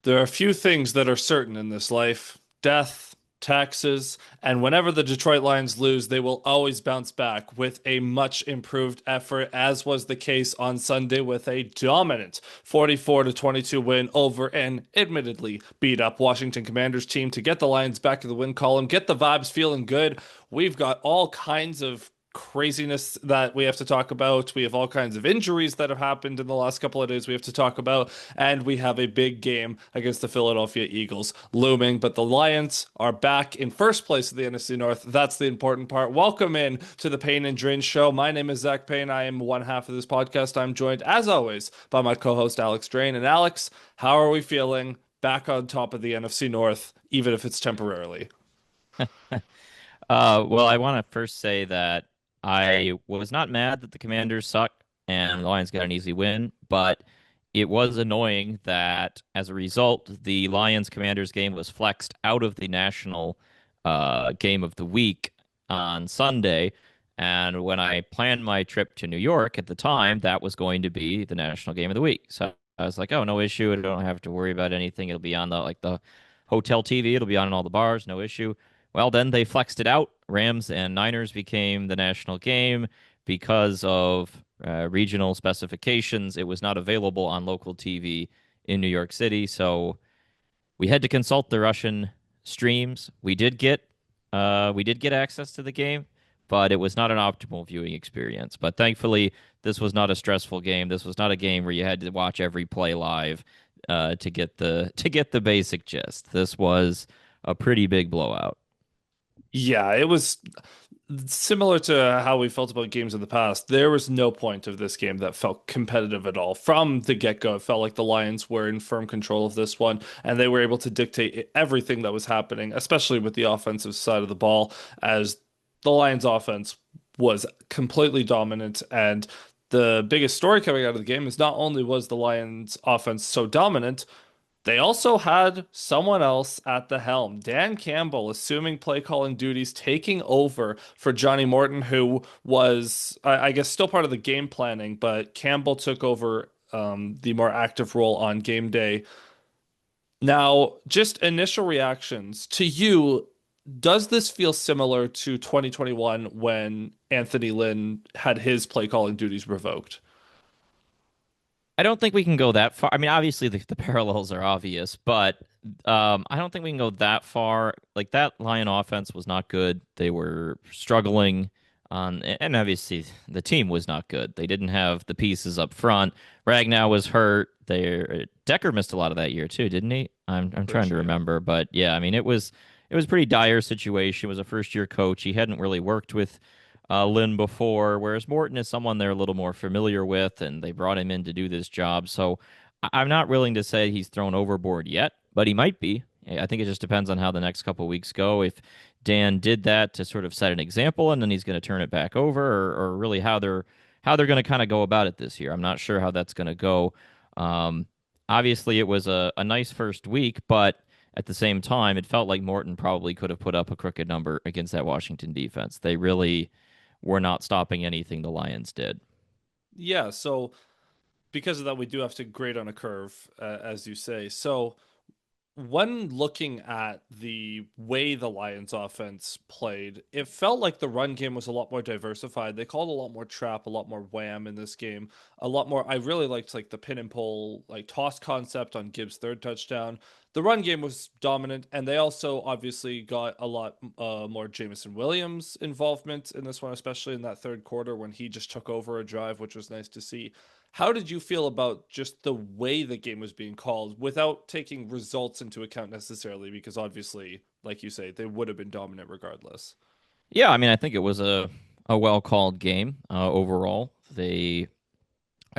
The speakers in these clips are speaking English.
There are few things that are certain in this life: death, taxes, and whenever the Detroit Lions lose, they will always bounce back with a much improved effort, as was the case on Sunday with a dominant 44 to 22 win over an admittedly beat up Washington Commanders team to get the Lions back to the win column, get the vibes feeling good. We've got all kinds of craziness that we have to talk about. We have all kinds of injuries that have happened in the last couple of days we have to talk about, and we have a big game against the Philadelphia Eagles looming. But the Lions are back in first place of the NFC North. That's the important part. Welcome in to the Payne and Drain show. My name is Zach Payne. I am one half of this podcast. I'm joined, as always, by my co-host Alex Drain. And Alex, how are we feeling back on top of the NFC North, even if it's temporarily? Well, I want to first say that I was not mad that the Commanders suck and the Lions got an easy win, but it was annoying that as a result, the Lions Commanders game was flexed out of the national game of the week on Sunday. And when I planned my trip to New York at the time, that was going to be the national game of the week. So I was like, oh, no issue. I don't have to worry about anything. It'll be on the hotel TV. It'll be on in all the bars. No issue. Well, then they flexed it out. Rams and Niners became the national game because of regional specifications. It was not available on local TV in New York City, so we had to consult the Russian streams. We did get access to the game, but it was not an optimal viewing experience. But thankfully, this was not a stressful game. This was not a game where you had to watch every play live to get the basic gist. This was a pretty big blowout. Yeah, it was similar to how we felt about games in the past. There was no point of this game that felt competitive at all. From the get-go, it felt like the Lions were in firm control of this one, and they were able to dictate everything that was happening, especially with the offensive side of the ball, as the Lions offense was completely dominant. And the biggest story coming out of the game is not only was the Lions offense so dominant, they also had someone else at the helm. Dan Campbell assuming play calling duties, taking over for Johnny Morton, who was, I guess, still part of the game planning, but Campbell took over the more active role on game day. Now, just initial reactions to you. Does this feel similar to 2021 when Anthony Lynn had his play calling duties revoked? I don't think we can go that far. I mean, obviously the parallels are obvious, but I don't think we can go that far. Like that Lion offense was not good. They were struggling on, and obviously the team was not good. They didn't have the pieces up front. Ragnow was hurt. Decker missed a lot of that year too, didn't he? I'm Pretty trying to sure, yeah. remember, but yeah, I mean it was a pretty dire situation. It was a first year coach. He hadn't really worked with Lynn before, whereas Morton is someone they're a little more familiar with, and they brought him in to do this job. So I'm not willing to say he's thrown overboard yet, but he might be. I think it just depends on how the next couple of weeks go. If Dan did that to sort of set an example, and then he's going to turn it back over, or really how they're going to kind of go about it this year. I'm not sure how that's going to go. Um, Obviously, it was a nice first week, but at the same time, it felt like Morton probably could have put up a crooked number against that Washington defense. They really were not stopping anything the Lions did. Yeah, so because of that, we do have to grade on a curve, as you say. So, when looking at the way the Lions offense played, it felt like the run game was a lot more diversified. They called a lot more trap, a lot more wham in this game, a lot more. I really liked like the pin and pull, like toss concept on Gibbs' third touchdown. The run game was dominant, and they also obviously got a lot more Jamison Williams involvement in this one, especially in that third quarter when he just took over a drive, which was nice to see. How did you feel about just the way the game was being called without taking results into account necessarily? Because obviously, like you say, they would have been dominant regardless. Yeah, I mean, I think it was a well called game overall. I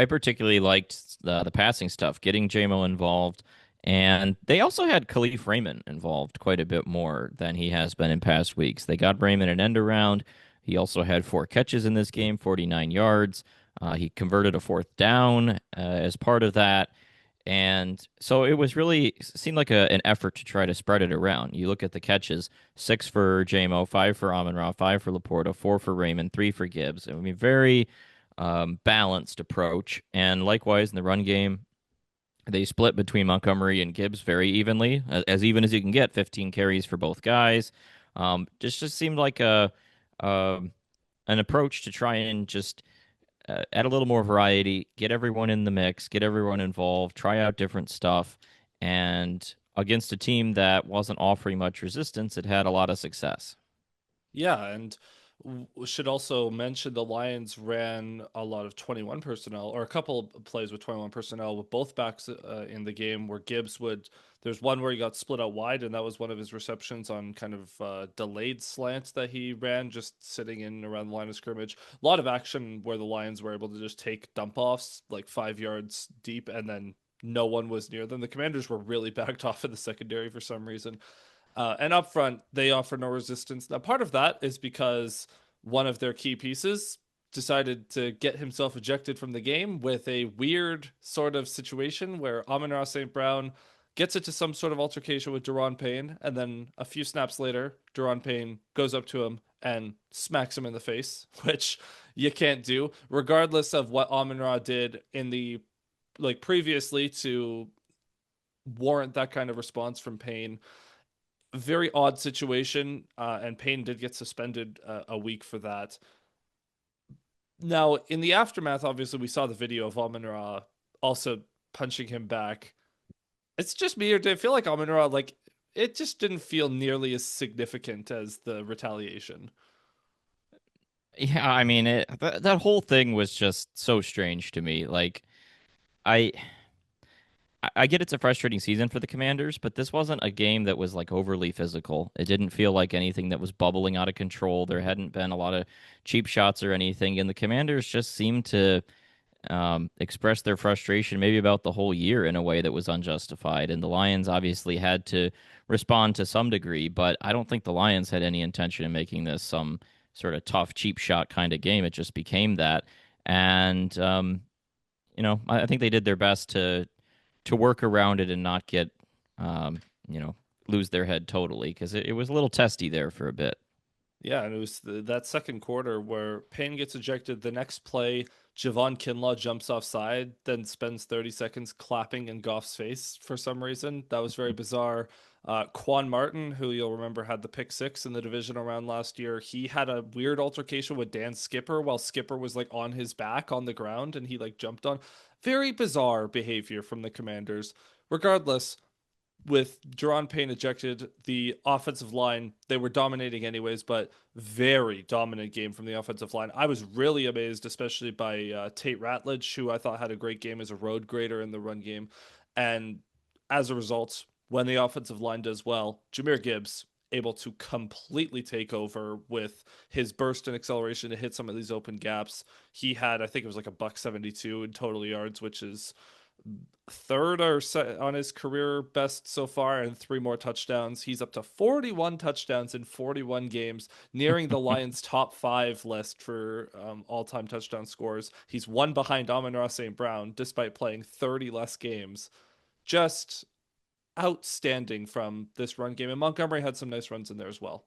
particularly liked the passing stuff, getting JMO involved, and they also had Khalif Raymond involved quite a bit more than he has been in past weeks. They got Raymond an end around. He also had four catches in this game, 49 yards. He converted a fourth down as part of that. And so it was really seemed like an effort to try to spread it around. You look at the catches: six for JMO, five for Amon Ra, five for Laporta, four for Raymond, three for Gibbs. I mean, very balanced approach. And likewise in the run game, They split between Montgomery and Gibbs very evenly, as even as you can get, 15 carries for both guys. Just seemed like a um, an approach to try and just add a little more variety, get everyone in the mix, get everyone involved, try out different stuff, and against a team that wasn't offering much resistance, it had a lot of success. Yeah, and should also mention the Lions ran a lot of 21 personnel, or a couple of plays with 21 personnel with both backs in the game where Gibbs would. There's one where he got split out wide, and that was one of his receptions on kind of delayed slants that he ran, just sitting in around the line of scrimmage. A lot of action where the Lions were able to just take dump offs like 5 yards deep, and then no one was near them. The Commanders were really backed off in the secondary for some reason. And up front, they offer no resistance. Now, part of that is because one of their key pieces decided to get himself ejected from the game with a weird sort of situation where Amon-Ra St. Brown gets into some sort of altercation with Daron Payne, and then a few snaps later, Daron Payne goes up to him and smacks him in the face, which you can't do, regardless of what Amon-Ra did in the like previously to warrant that kind of response from Payne. Very odd situation, and Payne did get suspended a week for that. Now, in the aftermath, obviously, we saw the video of Amon Ra also punching him back. It's just me, or did it feel like Amon Ra, like, it just didn't feel nearly as significant as the retaliation? Yeah, I mean, that whole thing was just so strange to me. Like, I I get it's a frustrating season for the Commanders, but this wasn't a game that was like overly physical. It didn't feel like anything that was bubbling out of control. There hadn't been a lot of cheap shots or anything, and the Commanders just seemed to express their frustration maybe about the whole year in a way that was unjustified. And the Lions obviously had to respond to some degree, but I don't think the Lions had any intention of making this some sort of tough, cheap shot kind of game. It just became that. And, I think they did their best to work around it and not get, um, you know, lose their head totally because it was a little testy there for a bit. Yeah, and it was that second quarter where Payne gets ejected. The next play, Javon Kinlaw jumps offside, then spends 30 seconds clapping in Goff's face for some reason. That was very bizarre. Quan Martin, who you'll remember had the pick six in the divisional round last year, he had a weird altercation with Dan Skipper while Skipper was like on his back on the ground and he like jumped on. Very bizarre behavior from the Commanders. Regardless, with Jerron Payne ejected, the offensive line, they were dominating anyways, but very dominant game from the offensive line. I was really amazed, especially by Tate Ratledge, who I thought had a great game as a road grader in the run game. And as a result, when the offensive line does well, Jahmyr Gibbs able to completely take over with his burst and acceleration to hit some of these open gaps. He had, I think it was like a buck 72 in total yards, which is third or on his career best so far, and three more touchdowns. He's up to 41 touchdowns in 41 games, nearing the Lions' top five list for all-time touchdown scores. He's one behind Amon-Ra St. Brown, despite playing 30 less games. Just outstanding from this run game, and Montgomery had some nice runs in there as well.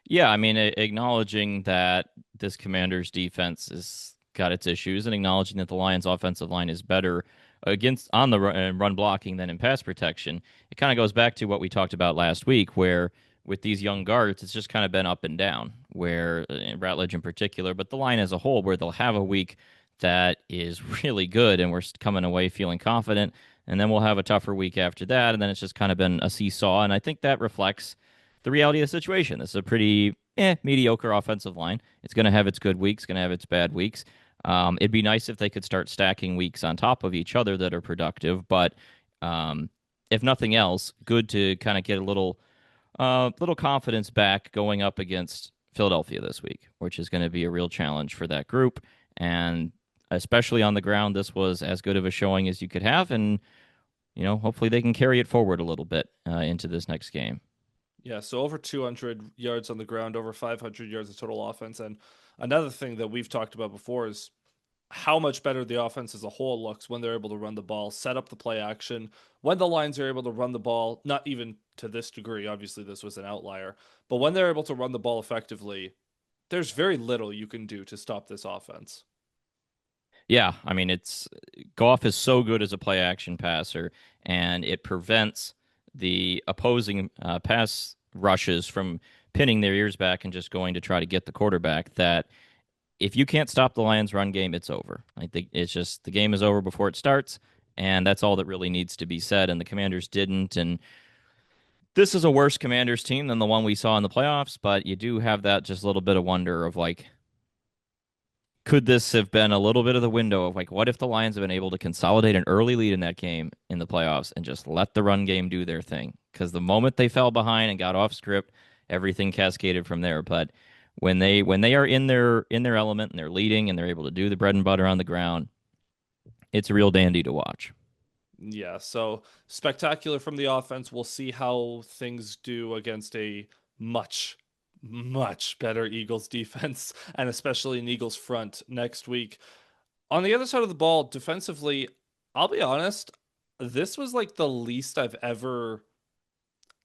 Yeah, I mean, acknowledging that this Commanders defense has got its issues and acknowledging that the Lions offensive line is better against on the run blocking than in pass protection, it kind of goes back to what we talked about last week, where with these young guards, it's just kind of been up and down, where Ratledge in particular, but the line as a whole, where they'll have a week that is really good and we're coming away feeling confident, and then we'll have a tougher week after that, and then it's just kind of been a seesaw, and I think that reflects the reality of the situation. This is a pretty mediocre offensive line. It's going to have its good weeks, going to have its bad weeks. It'd be nice if they could start stacking weeks on top of each other that are productive, but um, if nothing else, good to kind of get a little confidence back going up against Philadelphia this week, which is going to be a real challenge for that group. And especially on the ground, this was as good of a showing as you could have, and hopefully they can carry it forward a little bit into this next game. Yeah, so over 200 yards on the ground, over 500 yards of total offense. And another thing that we've talked about before is how much better the offense as a whole looks when they're able to run the ball, set up the play action. When the Lions are able to run the ball, not even to this degree, obviously this was an outlier, but when they're able to run the ball effectively, there's very little you can do to stop this offense. Yeah, I mean it's Goff is so good as a play action passer, and it prevents the opposing pass rushes from pinning their ears back and just going to try to get the quarterback. That if you can't stop the Lions' run game, it's over. I think it's just the game is over before it starts, and that's all that really needs to be said. And the Commanders didn't, and this is a worse Commanders team than the one we saw in the playoffs, but you do have that just little bit of wonder of like, could this have been a little bit of the window of like, what if the Lions have been able to consolidate an early lead in that game in the playoffs and just let the run game do their thing? Because the moment they fell behind and got off script, everything cascaded from there. But when they are in their element and they're leading and they're able to do the bread and butter on the ground, it's a real dandy to watch. Yeah, so spectacular from the offense. We'll see how things do against a much, much better Eagles defense, and especially an Eagles front next week. On the other side of the ball, defensively, I'll be honest, this was like the least I've ever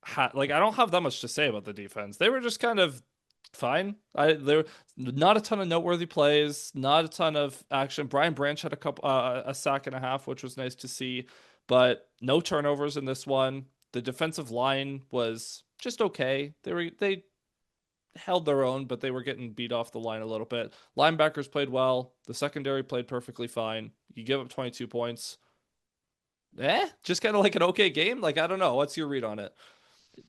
had. Like, I don't have that much to say about the defense. They were just kind of fine. There not a ton of noteworthy plays, not a ton of action. Brian Branch had a sack and a half, which was nice to see, but no turnovers in this one. The defensive line was just okay. They held their own, but they were getting beat off the line a little bit. Linebackers played well. The secondary played perfectly fine. You give up 22 points. Just kind of like an okay game. Like, I don't know. What's your read on it?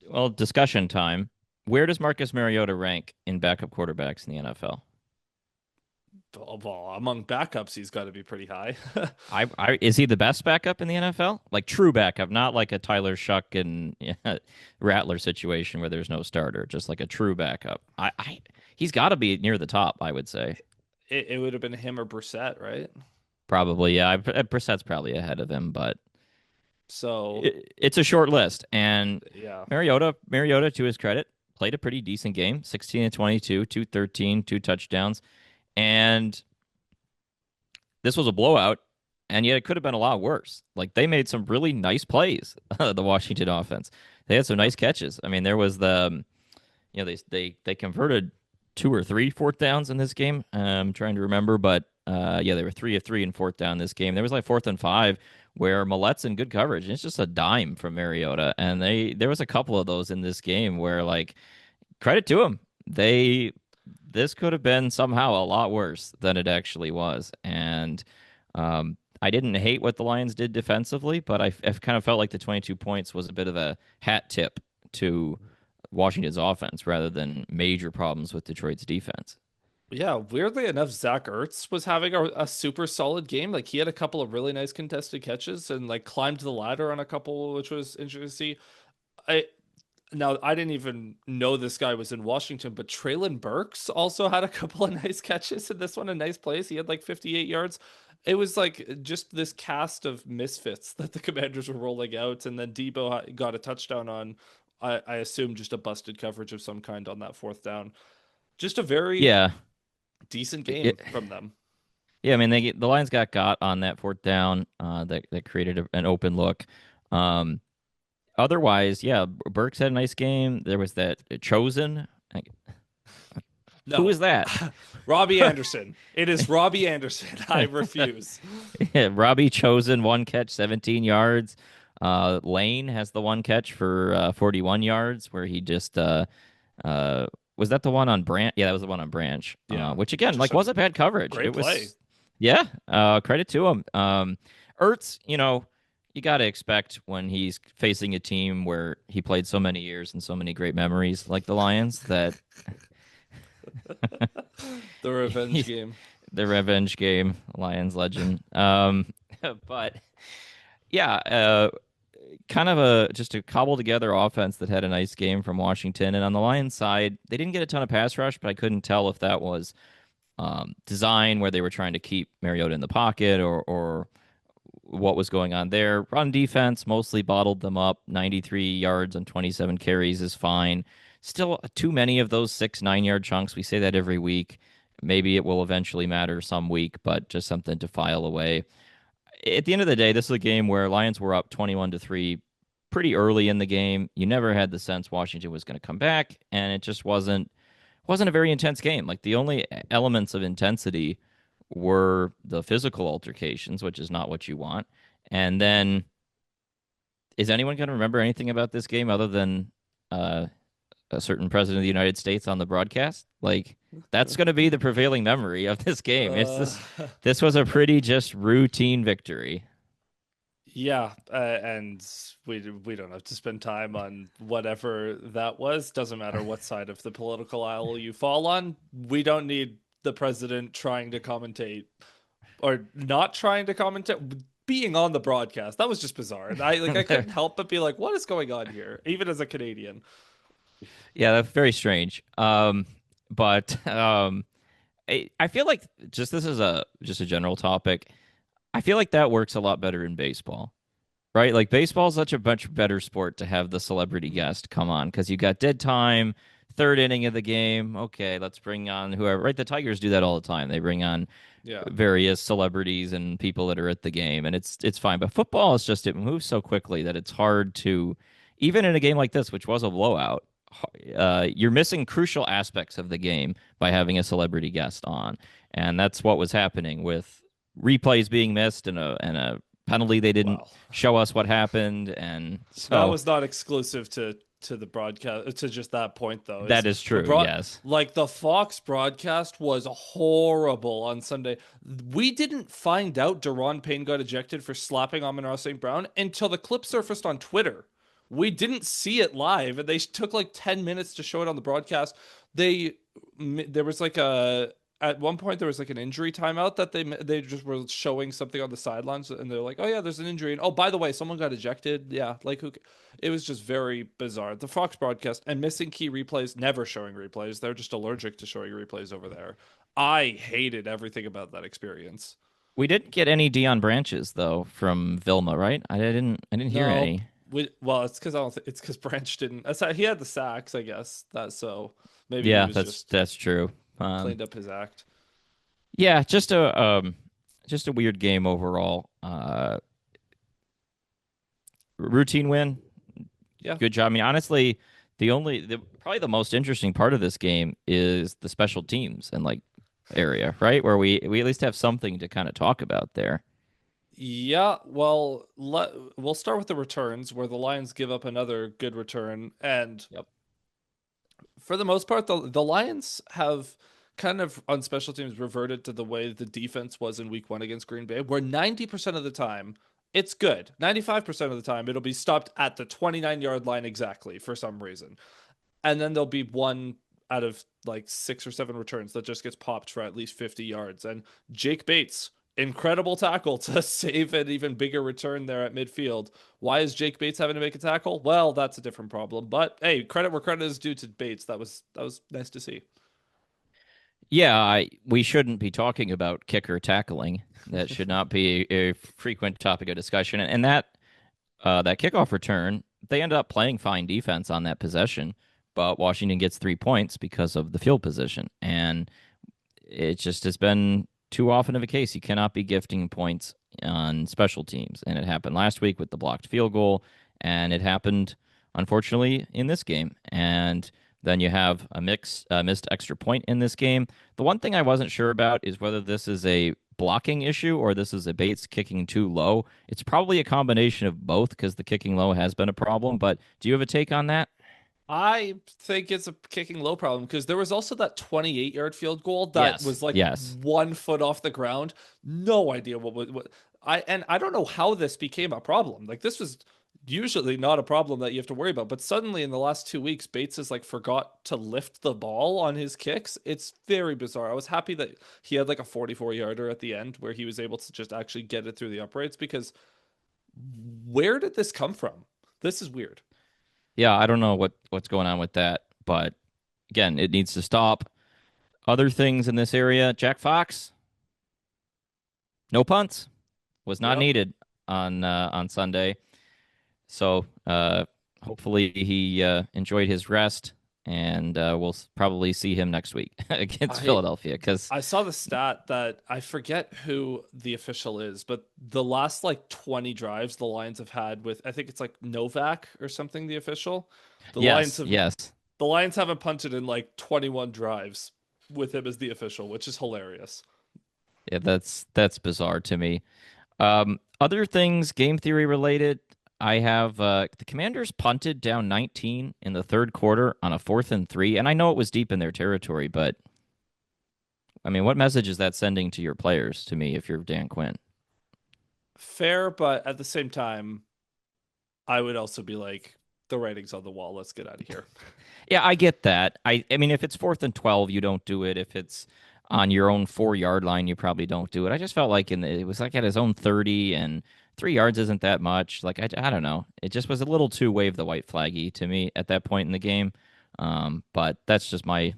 Well, discussion time. Where does Marcus Mariota rank in backup quarterbacks in the NFL? Well, among backups, he's got to be pretty high. Is he the best backup in the NFL? Like true backup, not like a Tyler Shuck and Rattler situation where there's no starter, just like a true backup. He's got to be near the top, I would say. It would have been him or Brissett, right? Probably, yeah. Brissett's probably ahead of him, but So, it's a short list. And yeah. Mariota, to his credit, played a pretty decent game. 16 and 22, 213, two touchdowns, and this was a blowout, and yet it could have been a lot worse. Like they made some really nice plays, the Washington offense. They had some nice catches. I mean, there was they converted two or three fourth downs in this game. I'm trying to remember, but yeah, they were 3 of 3 in fourth down this game. There was like 4th and 5 where Millet's in good coverage, and it's just a dime from Mariota, and there was a couple of those in this game where like credit to them, this could have been somehow a lot worse than it actually was. And I didn't hate what the Lions did defensively, but I've kind of felt like the 22 points was a bit of a hat tip to Washington's offense rather than major problems with Detroit's defense. Yeah, weirdly enough, Zach Ertz was having a super solid game. Like he had a couple of really nice contested catches and like climbed the ladder on a couple, which was interesting to see. I Now I didn't even know this guy was in Washington, but Traylon Burks also had a couple of nice catches in this one, a nice place. He had like 58 yards. It was like just this cast of misfits that the Commanders were rolling out, and then Debo got a touchdown on, I assume, just a busted coverage of some kind on that fourth down. Just a very Yeah, decent it, game from them. yeah. I mean, the Lions got on that fourth down. That created an open look. Um, Otherwise, yeah, Burks had a nice game. There was that Chosen. Who No, is that? Robbie Anderson. It is Robbie Anderson. I refuse. Yeah, Robbie Chosen, one catch, 17 yards. Lane has the one catch for 41 yards, where he just was that the one on Branch? Yeah, that was the one on Branch. Yeah, Which again, just like, a wasn't bad coverage. great It play. was, yeah. Credit to him. Ertz, you got to expect when he's facing a team where he played so many years and so many great memories, like the Lions, that The revenge game. the revenge game, Lions legend. But yeah, kind of just a cobble together offense that had a nice game from Washington. And on the Lions side, they didn't get a ton of pass rush, but I couldn't tell if that was design where they were trying to keep Mariota in the pocket or what was going on there. Run defense mostly bottled them up. 93 yards on 27 carries is fine. Still too many of those 6, 9 yard chunks. We say that every week. Maybe it will eventually matter some week, but just something to file away. At the end of the day, this is a game where Lions were up 21-3 pretty early in the game. You never had the sense Washington was going to come back, and it just wasn't a very intense game. Like the only elements of intensity were the physical altercations, which is not what you want. And then, is anyone going to remember anything about this game other than uh, a certain president of the United States on the broadcast? Like, that's going to be the prevailing memory of this game. It's Uh, this. This was a pretty just routine victory. yeah, and we don't have to spend time on whatever that was. Doesn't matter what side of the political aisle you fall on. We don't need the president trying to commentate or not trying to commentate. Being on the broadcast, that was just bizarre. And I couldn't help but be like, what is going on here? Even as a Canadian. Yeah, that's very strange. But I feel like just this is a just a general topic. I feel like that works a lot better in baseball, right? Like baseball is such a much better sport to have the celebrity guest come on because you got dead time, third inning of the game. Okay, let's bring on whoever. Right, the Tigers do that all the time. They bring on Yeah. various celebrities and people that are at the game, and it's fine. But football is just it moves so quickly that it's hard to, even in a game like this, which was a blowout. You're missing crucial aspects of the game by having a celebrity guest on, and that's what was happening with replays being missed and a penalty they didn't Well, show us what happened, and that so was not exclusive to the broadcast to just that point though. Is that is the true. broad Yes, like the Fox broadcast was horrible on Sunday. We didn't find out Deron Payne got ejected for slapping Amon-Ra St. Brown until the clip surfaced on Twitter. We didn't see it live, and they took like 10 minutes to show it on the broadcast. They there was like a at one point there was like an injury timeout that they just were showing something on the sidelines, and they're like, oh yeah, there's an injury, and oh, by the way, someone got ejected. Yeah, like who, it was just very bizarre. The Fox broadcast and missing key replays, never showing replays. They're just allergic to showing replays over there. I hated everything about that experience. we didn't get any Dion Branches though from Vilma, right? I didn't hear No, any. well, it's because I don't it's because Branch didn't. He had the sacks, I guess. That so maybe he Yeah, was that's just that's true. cleaned up his act. Yeah, just a weird game overall. Routine win. Yeah. Good job. I mean, honestly, probably the most interesting part of this game is the special teams and like area, right? Where we at least have something to kind of talk about there. Yeah, well, we'll start with the returns where the Lions give up another good return. And Yep. for the most part, the Lions have kind of on special teams reverted to the way the defense was in week 1 against Green Bay, where 90% of the time it's good. 95% of the time it'll be stopped at the 29-yard line exactly for some reason. And then there'll be one out of like 6 or 7 returns that just gets popped for at least 50 yards. And Jake Bates, incredible tackle to save an even bigger return there at midfield. Why is Jake Bates having to make a tackle? Well, that's a different problem. But hey, credit where credit is due to Bates. That was nice to see. Yeah, we shouldn't be talking about kicker tackling. That should not be a frequent topic of discussion. And that kickoff return, they ended up playing fine defense on that possession, but Washington gets 3 points because of the field position. And it just has been too often of a case. You cannot be gifting points on special teams. And it happened last week with the blocked field goal, and it happened, unfortunately, in this game. And then you have missed extra point in this game. The one thing I wasn't sure about is whether this is a blocking issue or this is a Bates kicking too low. It's probably a combination of both because the kicking low has been a problem. But do you have a take on that? I think it's a kicking low problem because there was also that 28-yard field goal that Yes. was like Yes. 1 foot off the ground. No idea what I don't know how this became a problem. Like this was usually not a problem that you have to worry about, but suddenly in the last 2 weeks, Bates has like forgot to lift the ball on his kicks. It's very bizarre. I was happy that he had like a 44-yarder at the end where he was able to just actually get it through the uprights because where did this come from? This is weird. Yeah, I don't know what's going on with that, but again, it needs to stop. Other things in this area, Jack Fox, no punts, was not Yep. needed on Sunday. So hopefully he enjoyed his rest, and we'll probably see him next week against I Philadelphia. Because I saw the stat that I forget who the official is, but the last like 20 drives the Lions have had with I think it's like Novak or something, the official. The Lions yes, have yes, the Lions haven't punted in like 21 drives with him as the official, which is hilarious. Yeah, that's bizarre to me. Other things, game theory related. I have the Commanders punted down 19 in the third quarter on a 4th and 3, and I know it was deep in their territory, but I mean, what message is that sending to your players? To me, if you're Dan Quinn. Fair, but at the same time, I would also be like, the writing's on the wall. Let's get out of here. Yeah, I get that. I mean, if it's 4th and 12, you don't do it. If it's on your own 4 yard line, you probably don't do it. I just felt like it was like at his own 30, and 3 yards isn't that much. Like I don't know. It just was a little too wave the white flaggy to me at that point in the game. But that's just my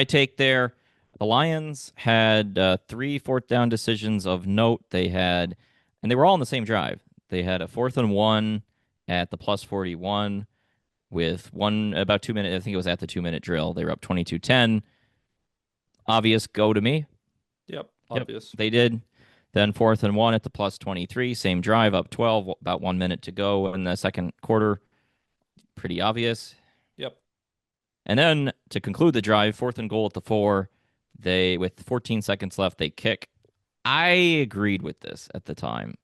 take there. The Lions had 3 4th down decisions of note. And they were all in the same drive. They had a 4th and 1 at the +41 with one about 2 minutes. I think it was at the 2 minute drill. They were up 22-10. Obvious go to me. Yep, Yep, obvious. they did. Then 4th and 1 at the +23, same drive, up 12, about 1 minute to go in the second quarter. Pretty obvious. Yep. And then to conclude the drive, 4th and goal at the 4, they with 14 seconds left, they kick. I agreed with this at the time.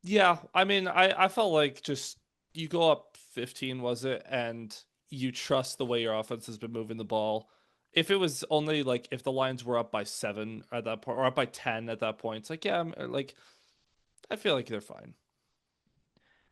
Yeah, I mean, I felt like just you go up 15, was it? And you trust the way your offense has been moving the ball. If it was only like if the Lions were up by 7 at that point or up by 10 at that point, it's like, yeah, like I feel like they're fine.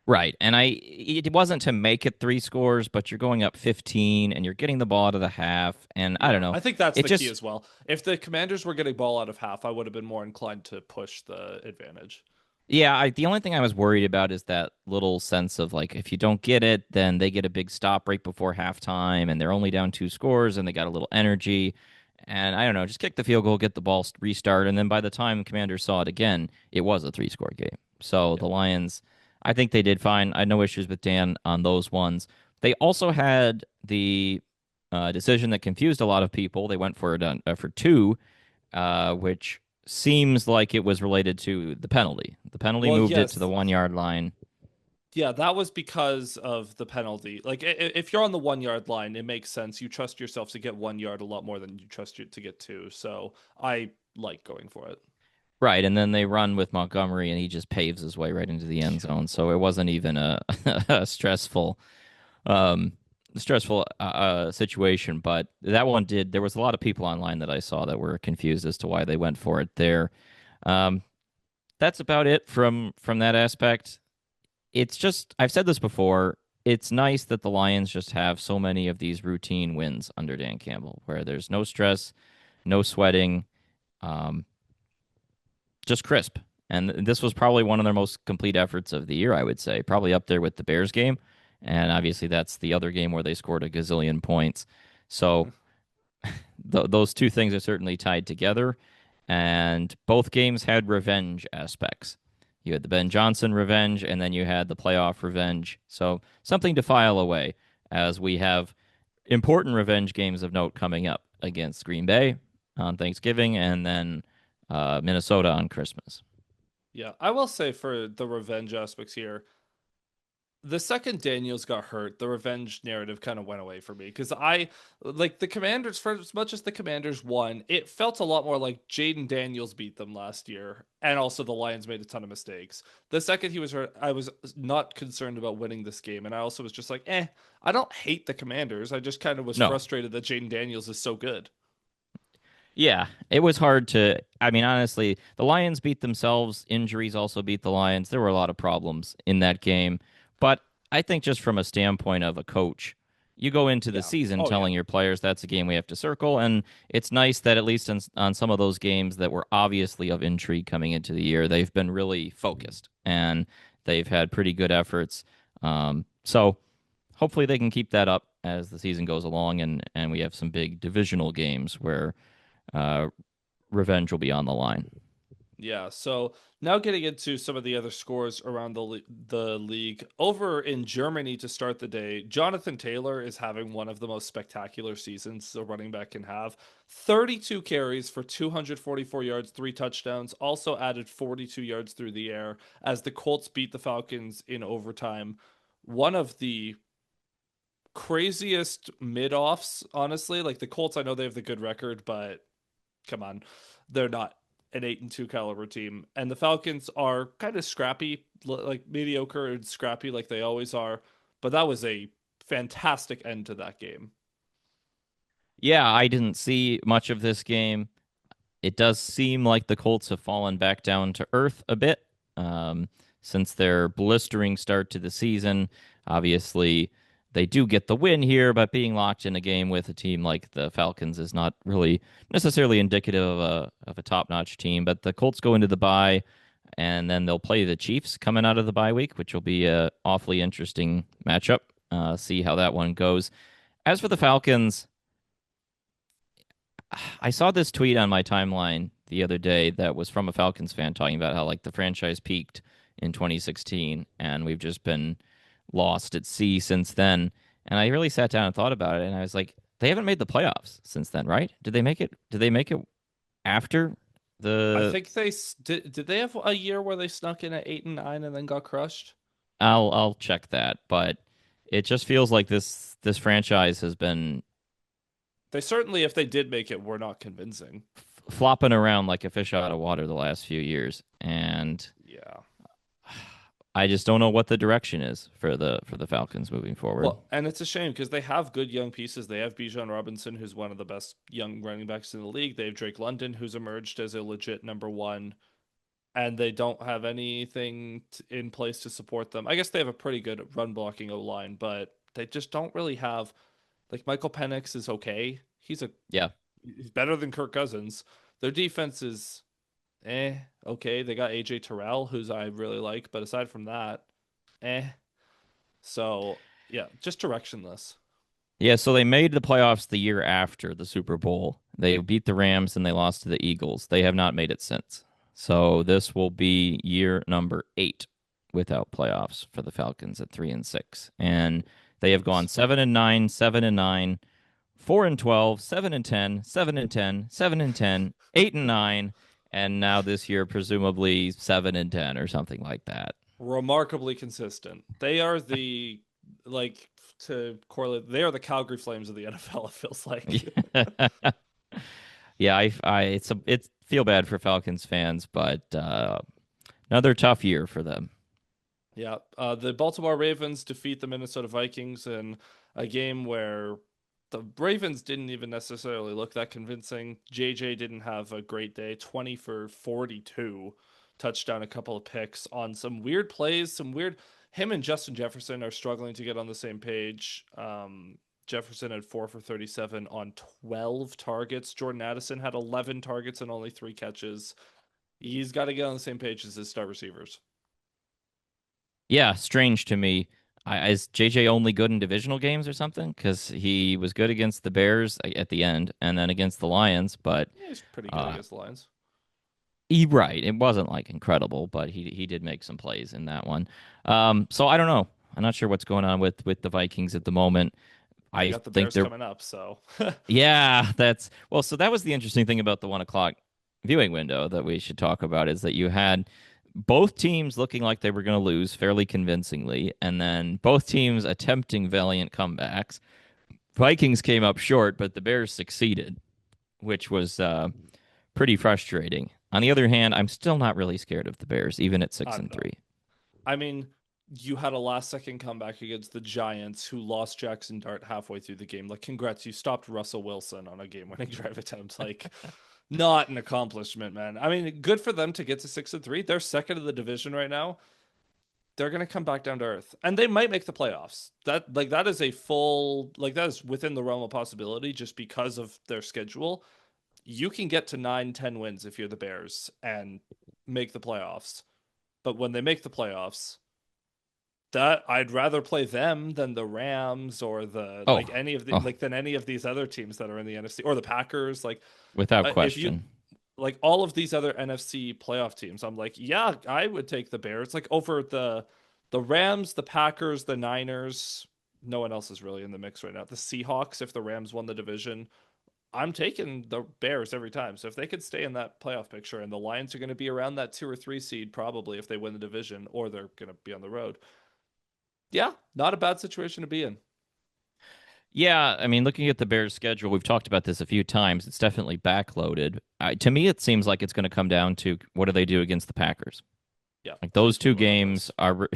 Right. And it wasn't to make it 3 scores, but you're going up 15 and you're getting the ball out of the half. And I don't Yeah, know. I think that's It the key just, as well. If the Commanders were getting ball out of half, I would have been more inclined to push the advantage. yeah, the only thing I was worried about is that little sense of like, if you don't get it, then they get a big stop right before halftime and they're only down 2 scores and they got a little energy. And I don't know, just kick the field goal, get the ball restart. And then by the time Commanders saw it again, it was a 3 score game. So the Yep. Lions, I think they did fine. I had no issues with Dan on those ones. They also had the decision that confused a lot of people. They went for it for two, which seems like it was related to the penalty. The penalty Well, moved it to the yes. 1 yard line. Yeah, that was because of the penalty. Like, if you're on the 1 yard line, it makes sense. You trust yourself to get 1 yard a lot more than you trust you to get two. So I like going for it. Right, and then they run with Montgomery, and he just paves his way right into the end zone. So it wasn't even a um, stressful situation. But that one did. There was a lot of people online that I saw that were confused as to why they went for it there. Um, that's about it from that aspect. It's just I've said this before. It's nice that the Lions just have so many of these routine wins under Dan Campbell, where there's no stress, no sweating, um, just crisp. And this was probably one of their most complete efforts of the year, I would say. Probably up there with the Bears game. And obviously, that's the other game where they scored a gazillion points. So those two things are certainly tied together. And both games had revenge aspects. You had the Ben Johnson revenge, and then you had the playoff revenge. So something to file away as we have important revenge games of note coming up against Green Bay on Thanksgiving and then Minnesota on Christmas. Yeah, I will say for the revenge aspects here, the second Daniels got hurt, the revenge narrative kind of went away for me because I like the Commanders for as much as the Commanders won, it felt a lot more like Jaden Daniels beat them last year, and also the Lions made a ton of mistakes. The second he was hurt, I was not concerned about winning this game, and I also was just like, I don't hate the Commanders. I just kind of was No, frustrated that Jaden Daniels is so good. yeah, it was hard to. I mean, honestly, the Lions beat themselves. Injuries also beat the Lions. There were a lot of problems in that game. But I think just from a standpoint of a coach, you go into the Yeah. season Oh yeah. telling your players that's a game we have to circle. And it's nice that at least on some of those games that were obviously of intrigue coming into the year, they've been really focused and they've had pretty good efforts. So hopefully they can keep that up as the season goes along and we have some big divisional games where uh, revenge will be on the line. Yeah, so now getting into some of the other scores around the league. Over in Germany to start the day, Jonathan Taylor is having one of the most spectacular seasons a running back can have. 32 carries for 244 yards, 3 touchdowns, also added 42 yards through the air as the Colts beat the Falcons in overtime. One of the craziest mid-offs, honestly. Like the Colts, I know they have the good record, but come on, they're not an 8-2 caliber team. And the Falcons are kind of scrappy, like mediocre and scrappy, like they always are. But that was a fantastic end to that game. Yeah, I didn't see much of this game. It does seem like the Colts have fallen back down to earth a bit um, since their blistering start to the season. Obviously, they do get the win here, but being locked in a game with a team like the Falcons is not really necessarily indicative of a top-notch team. But the Colts go into the bye, and then they'll play the Chiefs coming out of the bye week, which will be a awfully interesting matchup. See how that one goes. As for the Falcons, I saw this tweet on my timeline the other day that was from a Falcons fan talking about how like the franchise peaked in 2016 and we've just been lost at sea since then. And I really sat down and thought about it and I was like, they haven't made the playoffs since then, right? Did they make it? Did they make it after I the think they did. Did they have a year where they snuck in at 8-9 and then got crushed? I'll check that, but it just feels like this franchise has been They certainly, if they did make it, were not convincing. flopping around like a fish out of water the last few years. And Yeah. I just don't know what the direction is for the Falcons moving forward. Well, and it's a shame because they have good young pieces. They have Bijan Robinson, who's one of the best young running backs in the league. They have Drake London, who's emerged as a legit number one, and they don't have anything in place to support them. I guess they have a pretty good run blocking O line, but they just don't really have like Michael Penix is okay. Yeah. He's better than Kirk Cousins. Their defense is okay. They got AJ Terrell, who's I really like, but aside from that, eh. So yeah, just directionless. Yeah, so they made the playoffs the year after the Super Bowl. They beat the Rams and they lost to the Eagles. They have not made it since. So this will be year number 8 without playoffs for the Falcons at 3-6. And they have gone Jeez. 7-9, 7-9, 4-12, 7-10, 7-10, 7-10, 8-9, and now this year presumably 7-10 or something like that. Remarkably consistent. They are the like to correlate. They are the Calgary Flames of the NFL. It feels like. Yeah, it's feel bad for Falcons fans, but another tough year for them. Yeah, the Baltimore Ravens defeat the Minnesota Vikings in a game where the Ravens didn't even necessarily look that convincing. JJ didn't have a great day, 20 for 42, touchdown, a couple of picks on some weird plays, some weird. Him and Justin Jefferson are struggling to get on the same page. Jefferson had 4 for 37 on 12 targets. Jordan Addison had 11 targets and only 3 catches. He's got to get on the same page as his star receivers. Yeah, strange to me. Is JJ only good in divisional games or something? Because he was good against the Bears at the end, and then against the Lions. But Yeah, he's pretty good uh, against the Lions. right, it wasn't like incredible, but he did make some plays in that one. So I don't know. I'm not sure what's going on with the Vikings at the moment. They I got the think Bears they're coming up, so yeah. That's well. So that was the interesting thing about the 1 o'clock viewing window that we should talk about is that you had both teams looking like they were going to lose fairly convincingly, and then both teams attempting valiant comebacks. Vikings came up short, but the Bears succeeded, which was pretty frustrating. On the other hand, I'm still not really scared of the Bears, even at six I and don't know. three. I mean, you had a last second comeback against the Giants who lost Jackson Dart halfway through the game. Like, congrats, you stopped Russell Wilson on a game winning drive attempt. Like, not an accomplishment, man. I mean, good for them to get to 6 and 3. They're second in the division right now. They're gonna come back down to earth. And they might make the playoffs. That is a full that is within the realm of possibility just because of their schedule. You can get to 9, 10 wins if you're the Bears and make the playoffs. But when they make the playoffs, that I'd rather play them than the Rams or the Oh, any of the oh, than any of these other teams that are in the NFC or the Packers. Like without if you question. like all of these other NFC playoff teams, I'm like, yeah, I would take the Bears like over the Rams, the Packers, the Niners. No one else is really in the mix right now. The Seahawks, if the Rams won the division, I'm taking the Bears every time. So if they could stay in that playoff picture and the Lions are going to be around that 2 or 3 seed probably if they win the division or they're going to be on the road. Yeah, not a bad situation to be in. Yeah, I mean, looking at the Bears' schedule, we've talked about this a few times. It's definitely backloaded. To me, it seems like it's going to come down to what do they do against the Packers. Yeah, Like those please two move on on games this. are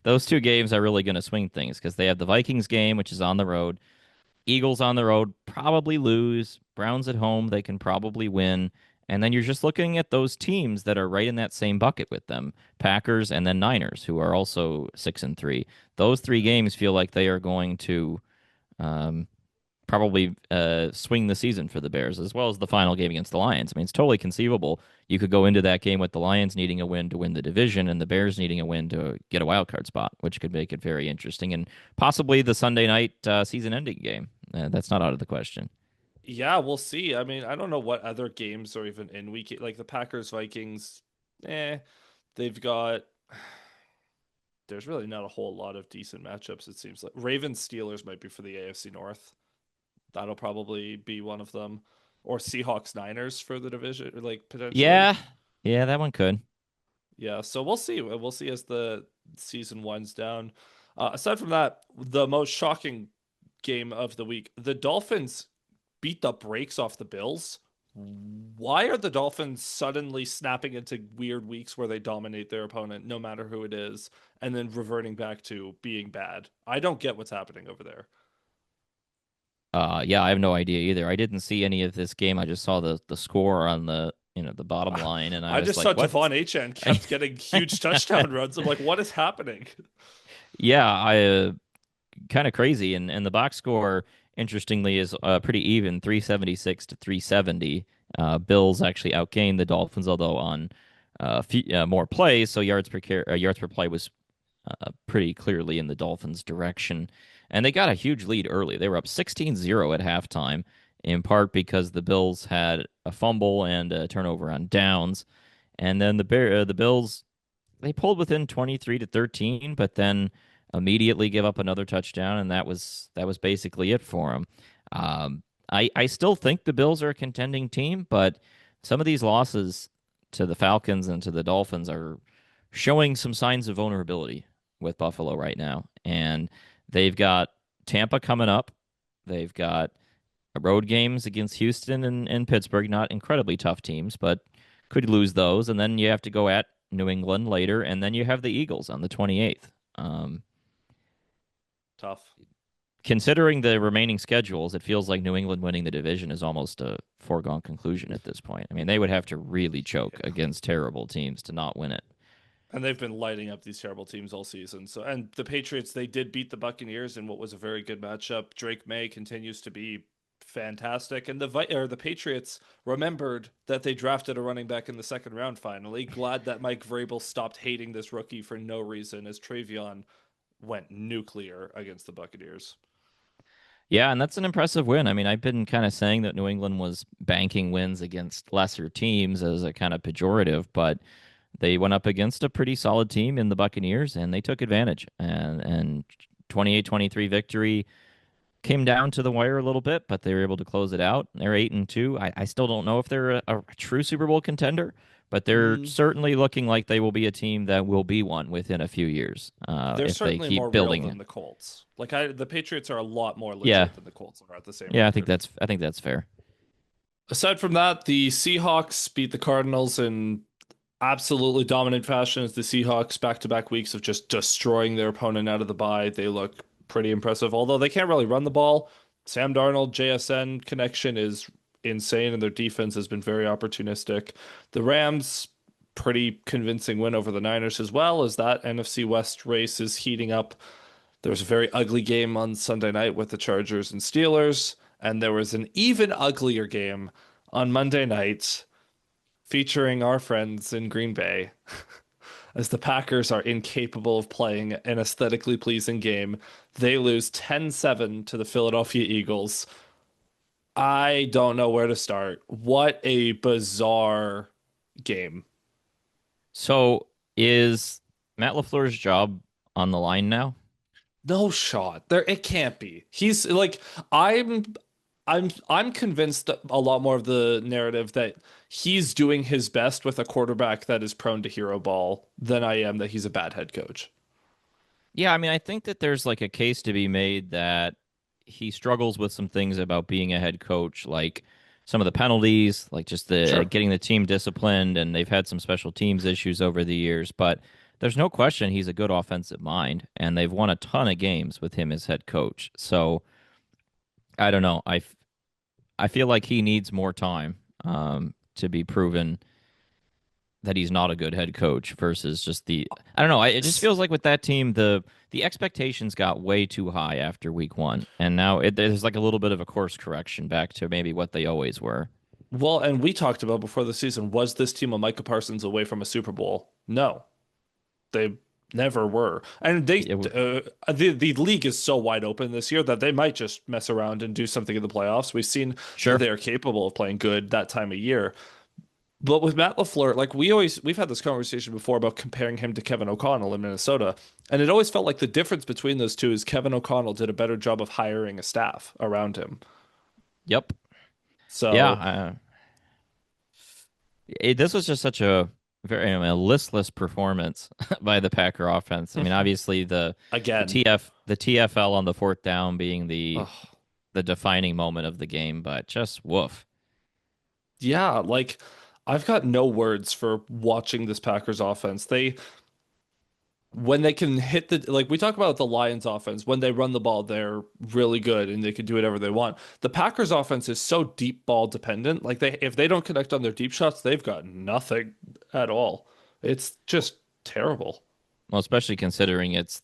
those two games are really going to swing things because they have the Vikings game, which is on the road. Eagles on the road probably lose. Browns at home, they can probably win. And then you're just looking at those teams that are right in that same bucket with them, Packers and then Niners, who are also 6-3. Those three games feel like they are going to um, probably swing the season for the Bears, as well as the final game against the Lions. I mean, it's totally conceivable you could go into that game with the Lions needing a win to win the division and the Bears needing a win to get a wild card spot, which could make it very interesting and possibly the Sunday night season-ending game. That's not out of the question. Yeah, we'll see. I mean, I don't know what other games are even in week 8. Like the Packers, Vikings, eh, they've got. There's really not a whole lot of decent matchups, it seems like. Ravens, Steelers might be for the AFC North. That'll probably be one of them. Or Seahawks, Niners for the division, like potentially. Yeah, yeah, that one could. Yeah, so we'll see. We'll see as the season winds down. Aside from that, the most shocking game of the week, the Dolphins beat the brakes off the Bills. Why are the Dolphins suddenly snapping into weird weeks where they dominate their opponent, no matter who it is, and then reverting back to being bad? I don't get what's happening over there. Yeah, I have no idea either. I didn't see any of this game. I just saw the score on the bottom line, and I I was just like, saw what? Devon Achan kept getting huge touchdown runs. I'm like, what is happening? Yeah, I kind of crazy. And the box score, interestingly, is pretty even, 376 to 370. Bills actually outgained the Dolphins, although on more plays, so yards per play was pretty clearly in the Dolphins' direction. And they got a huge lead early. They were up 16-0 at halftime, in part because the Bills had a fumble and a turnover on downs. And then the Bills they pulled within 23 to 13, but then immediately give up another touchdown, and that was basically it for them. I still think the Bills are a contending team, but some of these losses to the Falcons and to the Dolphins are showing some signs of vulnerability with Buffalo right now, and they've got Tampa coming up. They've got road games against Houston and Pittsburgh, not incredibly tough teams, but could lose those. And then you have to go at New England later, and then you have the Eagles on the 28th. Um, Tough. Considering the remaining schedules, it feels like New England winning the division is almost a foregone conclusion at this point. I mean, they would have to really choke Yeah. against terrible teams to not win it. And they've been lighting up these terrible teams all season. So, and the Patriots, they did beat the Buccaneers in what was a very good matchup. Drake May continues to be fantastic, and the Patriots remembered that they drafted a running back in the second round. Finally, glad that Mike Vrabel stopped hating this rookie for no reason, as Travion went nuclear against the Buccaneers. Yeah, and that's an impressive win. I mean, I've been kind of saying that New England was banking wins against lesser teams as a kind of pejorative, but they went up against a pretty solid team in the Buccaneers and they took advantage. And 28-23 victory came down to the wire a little bit, but they were able to close it out. They're 8-2. I still don't know if they're a true Super Bowl contender, but they're Mm, certainly looking like they will be a team that will be one within a few years they're if they certainly more keep real building. than the Colts. The Patriots are a lot more Yeah, legit than the Colts are at the same yeah, record. I think that's fair. Aside from that, the Seahawks beat the Cardinals in absolutely dominant fashion as the Seahawks back-to-back weeks of just destroying their opponent out of the bye. They look pretty impressive, although they can't really run the ball. Sam Darnold, JSN connection is insane, and their defense has been very opportunistic. The Rams, pretty convincing win over the Niners as well, as that NFC West race is heating up. There was a very ugly game on Sunday night with the Chargers and Steelers, and there was an even uglier game on Monday night featuring our friends in Green Bay, as the Packers are incapable of playing an aesthetically pleasing game. They lose 10-7 to the Philadelphia Eagles. I don't know where to start. What a bizarre game. So is Matt LaFleur's job on the line now? No shot. There it can't be. He's like I'm I'm convinced a lot more of the narrative that he's doing his best with a quarterback that is prone to hero ball than I am that he's a bad head coach. Yeah, I mean, I think that there's like a case to be made that he struggles with some things about being a head coach, like some of the penalties, like just the Sure. getting the team disciplined, and they've had some special teams issues over the years. But there's no question he's a good offensive mind, and they've won a ton of games with him as head coach. So I don't know. I feel like he needs more time to be proven that he's not a good head coach versus just the I don't know. It just S- feels like with that team the expectations got way too high after week one, and now there's like a little bit of a course correction back to maybe what they always were. Well, and we talked about before the season, was this team of Micah Parsons away from a Super Bowl? No, they never were. And It w- the league is so wide open this year that they might just mess around and do something in the playoffs. We've seen that sure. they are capable of playing good that time of year. But with Matt LaFleur, like we've had this conversation before about comparing him to Kevin O'Connell in Minnesota, and it always felt like the difference between those two is Kevin O'Connell did a better job of hiring a staff around him. Yep. Yeah. So This was just such a very a listless performance by the Packer offense. I mean, obviously again, the TFL on the fourth down being ugh, the defining moment of the game, but just woof. yeah, like I've got no words for watching this Packers offense. They when they can hit the like we talk about the Lions offense, when they run the ball, they're really good and they can do whatever they want. The Packers offense is so deep ball dependent. Like they if they don't connect on their deep shots, they've got nothing at all. It's just terrible. Well, especially considering it's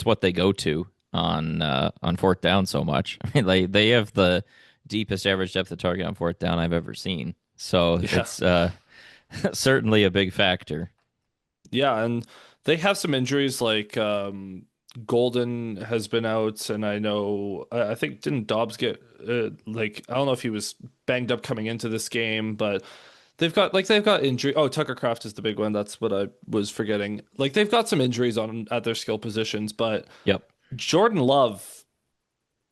what they go to on fourth down so much. I mean, they have the deepest average depth of target on fourth down I've ever seen. So Yeah. it's certainly a big factor. Yeah, and they have some injuries like Golden has been out, and I know I think didn't Dobbs get like I don't know if he was banged up coming into this game, but they've got injury. Oh, Tucker Kraft is the big one. That's what I was forgetting. Like they've got some injuries on at their skill positions, but Yep. Jordan Love,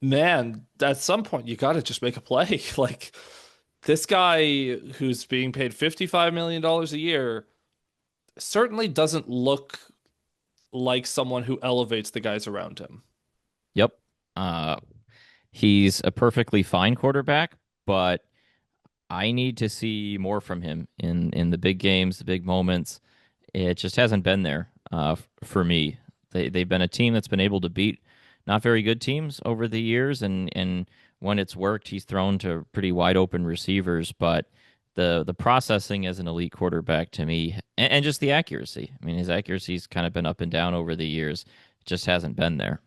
man, at some point you got to just make a play. Like this guy who's being paid $55 million a year certainly doesn't look like someone who elevates the guys around him. Yep. Uh, he's a perfectly fine quarterback, but I need to see more from him in the big games, the big moments. It just hasn't been there for me. They've been a team that's been able to beat not very good teams over the years, and when it's worked, he's thrown to pretty wide open receivers. But the processing as an elite quarterback to me, and just the accuracy. I mean, his accuracy's kind of been up and down over the years. It just hasn't been there.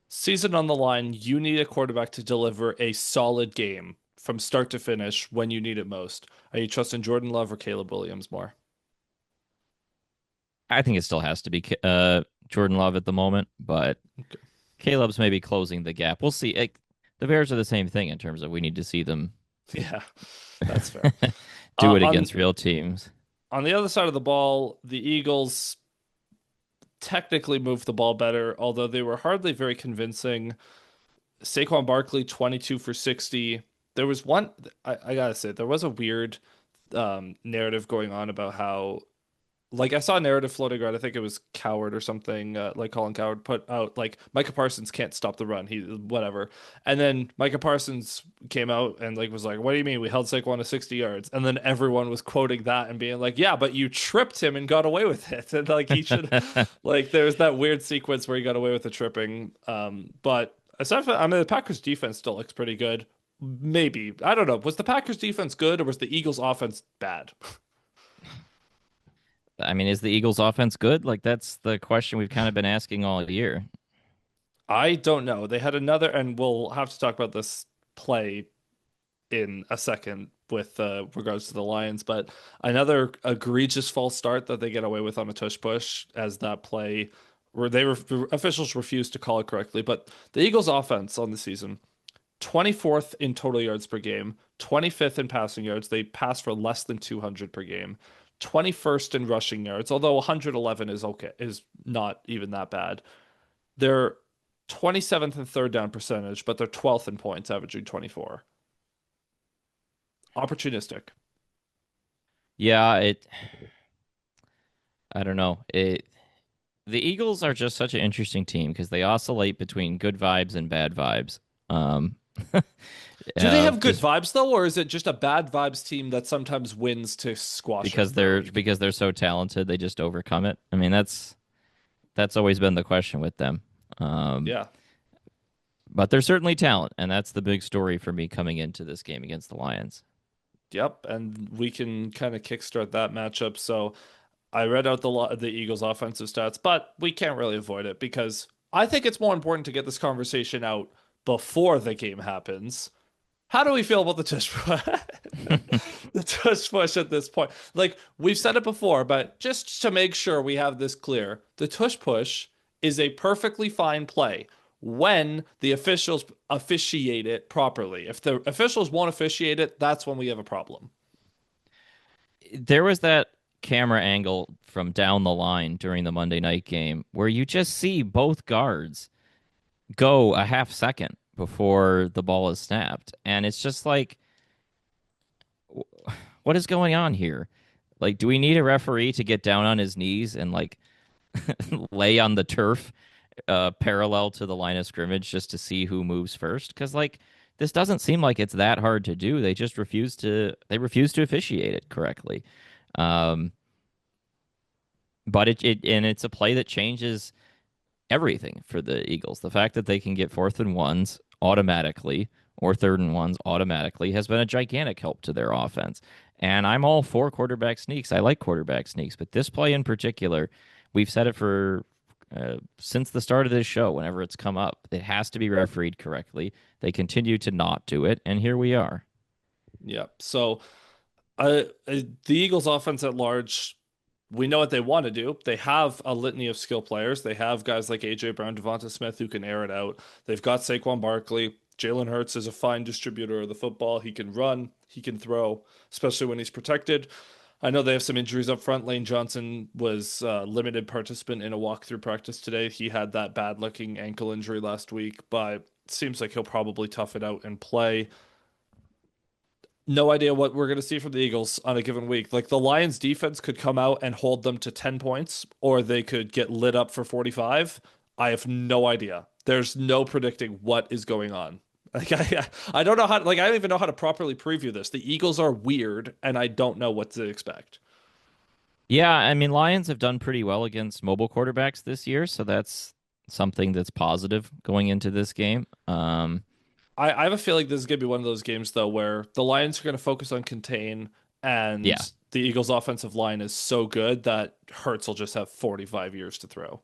Season on the line, you need a quarterback to deliver a solid game from start to finish when you need it most. Are you trusting Jordan Love or Caleb Williams more? I think it still has to be Jordan Love at the moment, but Okay. Caleb's maybe closing the gap. We'll see. The Bears are the same thing in terms of we need to see them Yeah, that's fair. do it On against real teams. on the other side of the ball, the Eagles technically moved the ball better, although they were hardly very convincing. Saquon Barkley, 22 for 60. There was one, I gotta say, there was a weird narrative going on about how like I saw a narrative floating around. I think it was Coward or something, like Colin Coward put out like Micah Parsons can't stop the run. He whatever. And then Micah Parsons came out and like was like, "What do you mean we held Saquon to 60 yards?" And then everyone was quoting that and being like, "Yeah, but you tripped him and got away with it." And like he should like there was that weird sequence where he got away with the tripping. But aside from, I mean, the Packers defense still looks pretty good. Maybe I don't know. Was the Packers defense good or was the Eagles offense bad? I mean, is the Eagles' offense good? Like that's the question we've kind of been asking all year. I don't know. They had another, and we'll have to talk about this play in a second with regards to the Lions, but another egregious false start that they get away with on a tush push as that play where officials refused to call it correctly. But the Eagles' offense on the season, 24th in total yards per game, 25th in passing yards. They pass for less than 200 per game. 21st in rushing yards, although 111 is okay, is not even that bad. They're 27th in third down percentage, but they're 12th in points, averaging 24. Opportunistic. Yeah, it. I don't know. the Eagles are just such an interesting team because they oscillate between good vibes and bad vibes. Um, Do they have good just vibes though, or is it just a bad vibes team that sometimes wins to squash it because for a week? they're so talented, they just overcome it. I mean, that's always been the question with them. Um, Yeah. but they're certainly talent, and that's the big story for me coming into this game against the Lions. Yep, and we can kind of kickstart that matchup. So I read out the Eagles' offensive stats, but we can't really avoid it because I think it's more important to get this conversation out before the game happens. How do we feel about the tush push? The tush push at this point? Like we've said it before, but just to make sure we have this clear, the tush push is a perfectly fine play when the officials officiate it properly. If the officials won't officiate it, that's when we have a problem. There was that camera angle from down the line during the Monday night game where you just see both guards go a half second before the ball is snapped. And it's just like, what is going on here? Like, do we need a referee to get down on his knees and like lay on the turf parallel to the line of scrimmage just to see who moves first? Because like this doesn't seem like it's that hard to do. They just refuse to officiate it correctly. Um, but it's a play that changes everything for the Eagles. The fact that they can get fourth and ones automatically or third and ones automatically has been a gigantic help to their offense. And I'm all for quarterback sneaks. I like quarterback sneaks, but this play in particular, we've said it for since the start of this show. Whenever it's come up, it has to be refereed correctly. They continue to not do it, and here we are. Yeah. So the Eagles' offense at large, we know what they want to do. They have a litany of skill players. They have guys like AJ Brown, Devonta Smith who can air it out. They've got Saquon Barkley. Jalen Hurts is a fine distributor of the football. He can run, he can throw, especially when he's protected. I know they have some injuries up front. Lane Johnson was limited participant in a walkthrough practice today. He had that bad looking ankle injury last week, but it seems like he'll probably tough it out and play. No idea what we're going to see from the Eagles on a given week. Like the Lions defense could come out and hold them to 10 points, or they could get lit up for 45. I have no idea. There's no predicting what is going on. Like I don't know how like I don't even know how to properly preview this. The Eagles are weird and I don't know what to expect. Yeah, I mean, Lions have done pretty well against mobile quarterbacks this year, so that's something that's positive going into this game. I have a feeling this is going to be one of those games though where the Lions are going to focus on contain and Yeah, the Eagles offensive line is so good that Hurts will just have 45 years to throw.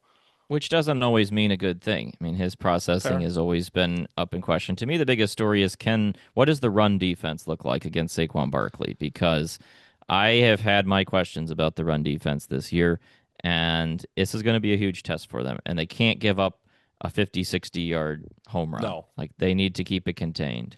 which doesn't always mean a good thing. I mean, his processing Fair. has always been up in question. To me, the biggest story is what does the run defense look like against Saquon Barkley? Because I have had my questions about the run defense this year, and this is going to be a huge test for them. And they can't give up a 50, 60-yard home run. No. Like, they need to keep it contained.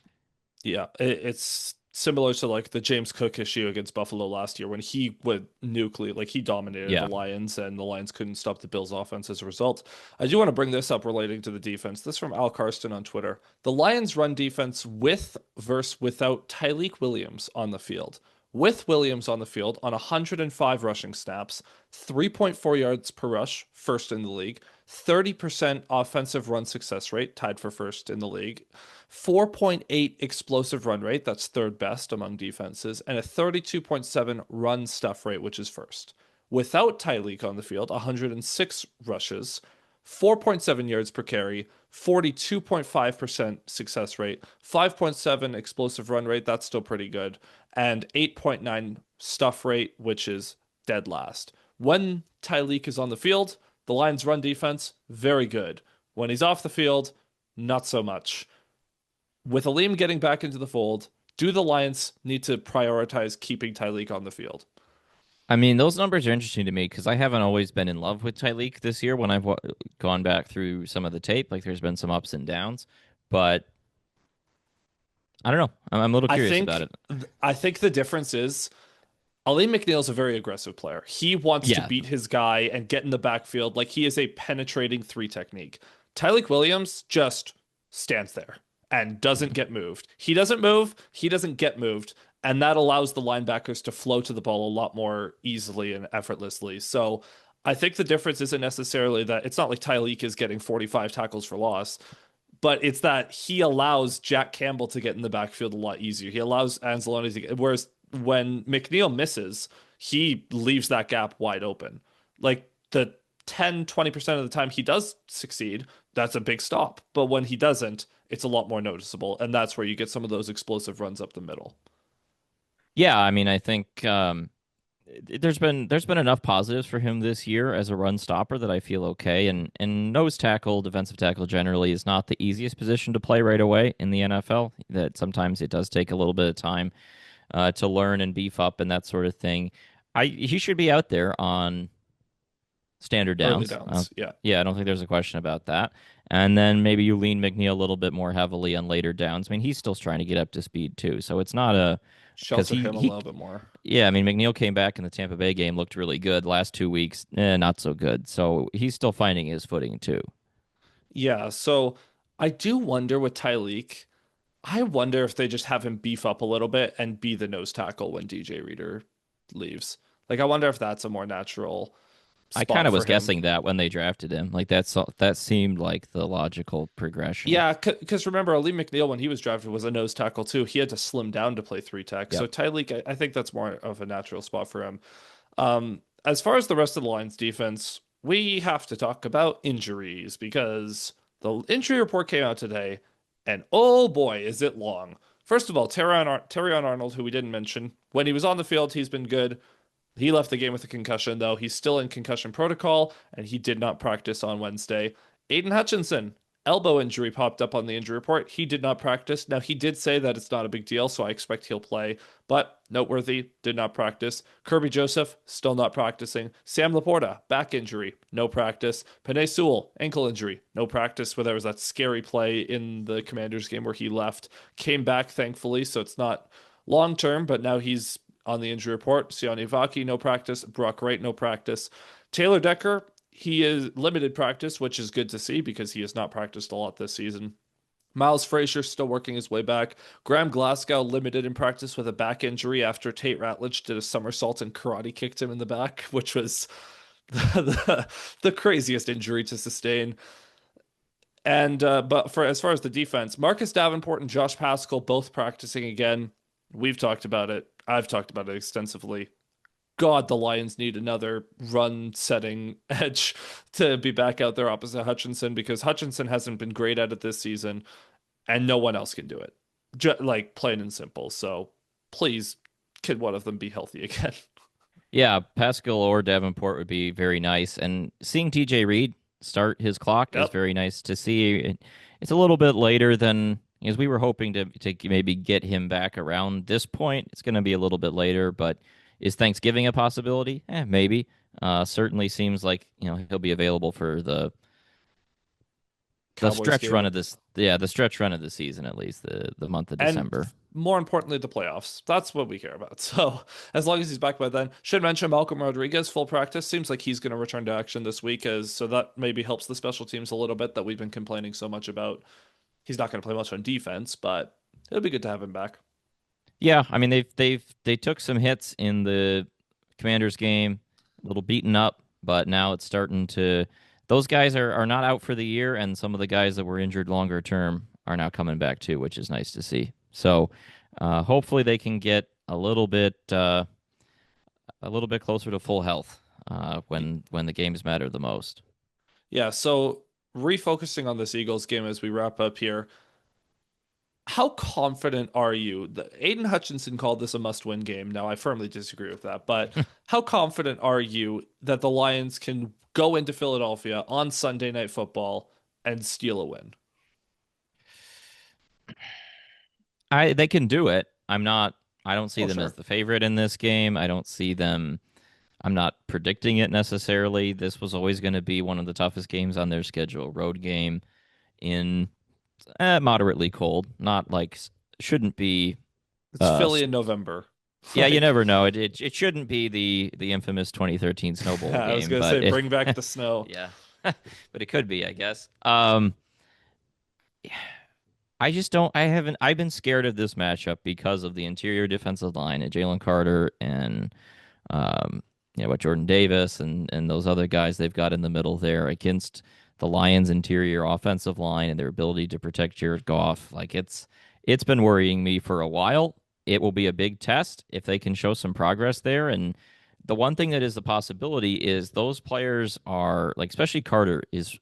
Yeah, it's similar to like the James Cook issue against Buffalo last year when he went nuclear, like he dominated the Yeah. Lions and the Lions couldn't stop the Bills offense as a result. I do want to bring this up relating to the defense. This from Al Karsten on Twitter. The Lions run defense with versus without Tyleik Williams on the field. With Williams on the field on 105 rushing snaps, 3.4 yards per rush, first in the league, 30% offensive run success rate, tied for first in the league, 4.8 explosive run rate, that's third best among defenses, and a 32.7 run stuff rate, which is first. Without Tyleik on the field, 106 rushes, 4.7 yards per carry, 42.5% success rate, 5.7 explosive run rate, that's still pretty good, and 8.9 stuff rate, which is dead last. When Tyleik is on the field, the Lions' run defense, very good. When he's off the field, not so much. With Aleem getting back into the fold, do the Lions need to prioritize keeping Tyleik on the field? I mean, those numbers are interesting to me because I haven't always been in love with Tyleik this year when I've gone back through some of the tape. Like, there's been some ups and downs, but I don't know. I'm a little I curious about think it. I think the difference is Aleem McNeil's a very aggressive player. He wants to Yeah. beat his guy and get in the backfield like he is a penetrating three technique. Tyleik Williams just stands there and doesn't get moved. He doesn't move, he doesn't get moved, and that allows the linebackers to flow to the ball a lot more easily and effortlessly. So I think the difference isn't necessarily that it's not like Tyreek is getting 45 tackles for loss, but it's that he allows Jack Campbell to get in the backfield a lot easier. He allows Anzalone to get, whereas when McNeil misses, he leaves that gap wide open. Like the 10-20% of the time he does succeed, that's a big stop. But when he doesn't, it's a lot more noticeable. And that's where you get some of those explosive runs up the middle. Yeah, I mean, I think there's been enough positives for him this year as a run stopper that I feel okay. And nose tackle, defensive tackle generally is not the easiest position to play right away in the NFL. That sometimes it does take a little bit of time to learn and beef up and that sort of thing. He should be out there on standard Early downs. downs. Yeah. Yeah, I don't think there's a question about that. And then maybe you lean McNeil a little bit more heavily on later downs. I mean, he's still trying to get up to speed too, so it's not a because Shelter him a little bit more. yeah, I mean McNeil came back in the Tampa Bay game, looked really good. Last 2 weeks, not so good. So he's still finding his footing too. Yeah. So I do wonder with Tyreek. I wonder if they just have him beef up a little bit and be the nose tackle when DJ Reader leaves. Like, I wonder if that's a more natural I kind spot of for was him. guessing that when they drafted him, like that seemed like the logical progression. Yeah, because remember, Ali McNeil, when he was drafted, was a nose tackle too. He had to slim down to play three tech. So Yep. Tyreek, I think that's more of a natural spot for him. As far as the rest of the Lions defense, we have to talk about injuries because the injury report came out today, and oh boy, is it long. First of all, Terrion Arnold, who we didn't mention, when he was on the field, he's been good. He left the game with a concussion, though. He's still in concussion protocol, and he did not practice on Wednesday. Aiden Hutchinson, elbow injury popped up on the injury report. He did not practice. Now, he did say that it's not a big deal, so I expect he'll play, but noteworthy, did not practice. Kirby Joseph, still not practicing. Sam Laporta, back injury, no practice. Penei Sewell, ankle injury, no practice, where there was that scary play in the Commanders game where he left. Came back, thankfully, so it's not long term, but now he's on the injury report. Sione Vaki, no practice. Brock Wright, no practice. Taylor Decker, he is limited practice, which is good to see because he has not practiced a lot this season. Miles Frazier still working his way back. Graham Glasgow limited in practice with a back injury after Tate Ratledge did a somersault and karate kicked him in the back, which was the craziest injury to sustain. And but for as far as the defense, Marcus Davenport and Josh Pascal both practicing again. We've talked about it. I've talked about it extensively. God, the Lions need another run setting edge to be back out there opposite Hutchinson because Hutchinson hasn't been great at it this season, and no one else can do it. Like plain and simple. So please, can one of them be healthy again? Yeah, Pascal or Davenport would be very nice. And seeing TJ Reed start his clock is Yep. very nice to see. It's a little bit later than as we were hoping to maybe get him back around this point. It's going to be a little bit later, but is Thanksgiving a possibility? Maybe. Certainly seems like he'll be available for the Cowboys stretch run game. of this. Yeah, the stretch run of the season at least the month of And December. more importantly, the playoffs. That's what we care about. So as long as he's back by then, should mention Malcolm Rodriguez full practice. Seems like he's going to return to action this week, as so that maybe helps the special teams a little bit that we've been complaining so much about. He's not going to play much on defense, but it'll be good to have him back. Yeah, I mean they took some hits in the Commanders game, a little beaten up, but now it's starting to. Those guys are not out for the year, and some of the guys that were injured longer term are now coming back too, which is nice to see. So hopefully they can get a little bit closer to full health when the games matter the most. Yeah. So refocusing on this Eagles game as we wrap up here, how confident are you that Aiden Hutchinson called this a must-win game? Now, I firmly disagree with that, but how confident are you that the Lions can go into Philadelphia on Sunday Night Football and steal a win? They can do it. I don't see Oh, them as sure. the favorite in this game. I don't see them. I'm not predicting it necessarily. This was always going to be one of the toughest games on their schedule. Road game in moderately cold. Not like shouldn't be. It's Philly in November. Yeah, you Like, never know. It shouldn't be the infamous 2013 Snow Bowl I was game, gonna but say, bring back the snow. yeah, but it could be, I guess. I just don't. I haven't. I've been scared of this matchup because of the interior defensive line and Jalen Carter and what Jordan Davis and those other guys they've got in the middle there against the Lions' interior offensive line and their ability to protect Jared Goff. Like it's been worrying me for a while. It will be a big test if they can show some progress there. And the one thing that is the possibility is those players are like, especially Carter is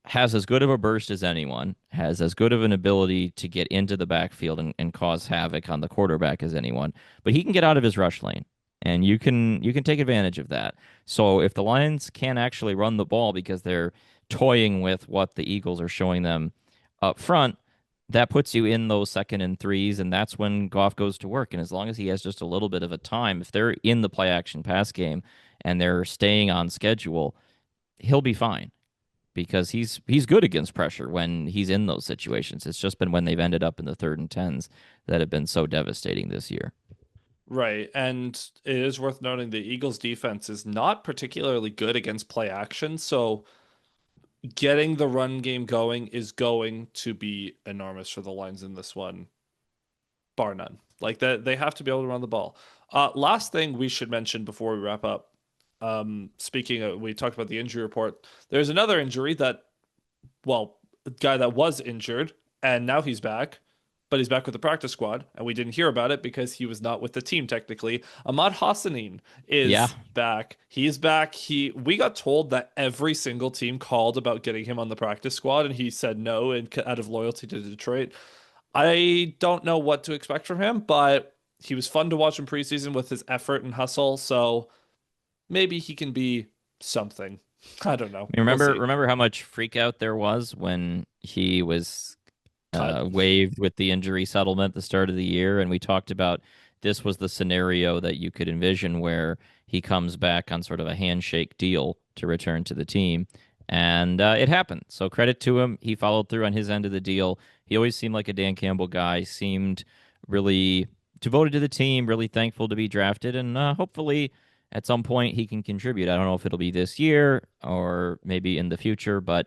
has as good of a burst as anyone, has as good of an ability to get into the backfield and cause havoc on the quarterback as anyone, but he can get out of his rush lane. And you can take advantage of that. So if the Lions can actually run the ball because they're toying with what the Eagles are showing them up front, that puts you in those second and threes, and that's when Goff goes to work. And as long as he has just a little bit of a time, if they're in the play action pass game and they're staying on schedule, he'll be fine because he's good against pressure when he's in those situations. It's just been when they've ended up in the third and tens that have been so devastating this year. Right. And it is worth noting the Eagles defense is not particularly good against play action. So getting the run game going is going to be enormous for the Lions in this one, bar none. Like that, they have to be able to run the ball. Last thing we should mention before we wrap up. Speaking of, we talked about the injury report. There's another injury that, well, a guy that was injured and now he's back, but he's back with the practice squad, and we didn't hear about it because he was not with the team technically. Ahmad Hassanin Yeah. is back. He's back. We got told that every single team called about getting him on the practice squad, and he said no, and out of loyalty to Detroit. I don't know what to expect from him, but he was fun to watch in preseason with his effort and hustle. So maybe he can be something. I don't know. I mean, We'll see. remember how much freak out there was when he was Cut. waived with the injury settlement at the start of the year, and we talked about this was the scenario that you could envision where he comes back on sort of a handshake deal to return to the team, and it happened. So credit to him, he followed through on his end of the deal. He always seemed like a Dan Campbell guy, seemed really devoted to the team, really thankful to be drafted, and hopefully at some point he can contribute. I don't know if it'll be this year or maybe in the future, but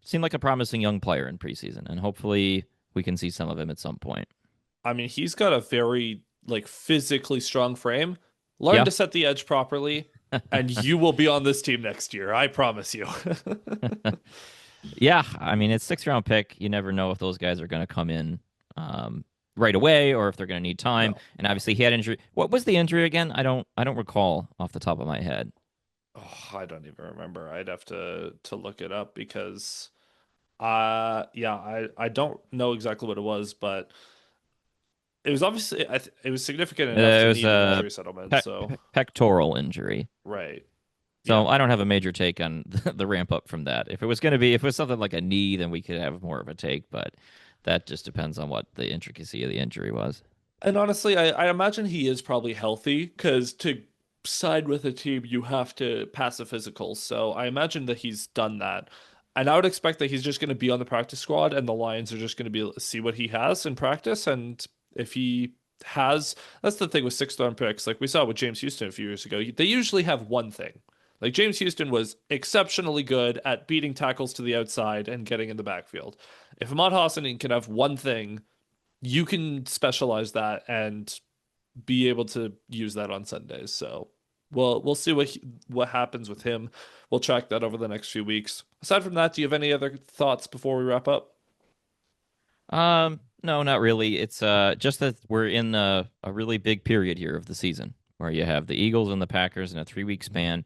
seemed like a promising young player in preseason, and hopefully we can see some of him at some point. I mean, he's got a very like physically strong frame. Learn Yeah. to set the edge properly, and you will be on this team next year. I promise you. Yeah, I mean it's sixth round pick. You never know if those guys are going to come in right away or if they're going to need time. No. And obviously he had injury. What was the injury again? I don't recall off the top of my head. Oh, I don't even remember. I'd have to look it up because yeah, I don't know exactly what it was, but it was obviously it was significant enough It to was need an a injury settlement. So, pectoral injury. right. So Yeah. I don't have a major take on the ramp up from that. If it was going to be, if it was something like a knee, then we could have more of a take. But that just depends on what the intricacy of the injury was. And honestly, I imagine he is probably healthy because to side with a team, you have to pass a physical. So I imagine that he's done that. And I would expect that he's just going to be on the practice squad and the Lions are just going to be able to see what he has in practice. And if he has, that's the thing with sixth round picks. Like we saw with James Houston a few years ago, they usually have one thing. Like James Houston was exceptionally good at beating tackles to the outside and getting in the backfield. If Ahmad Hassanin can have one thing, you can specialize that and be able to use that on Sundays. So we'll see what happens with him. We'll track that over the next few weeks. Aside from that, do you have any other thoughts before we wrap up? No, not really. It's just that we're in a really big period here of the season where you have the Eagles and the Packers in a 3 week span,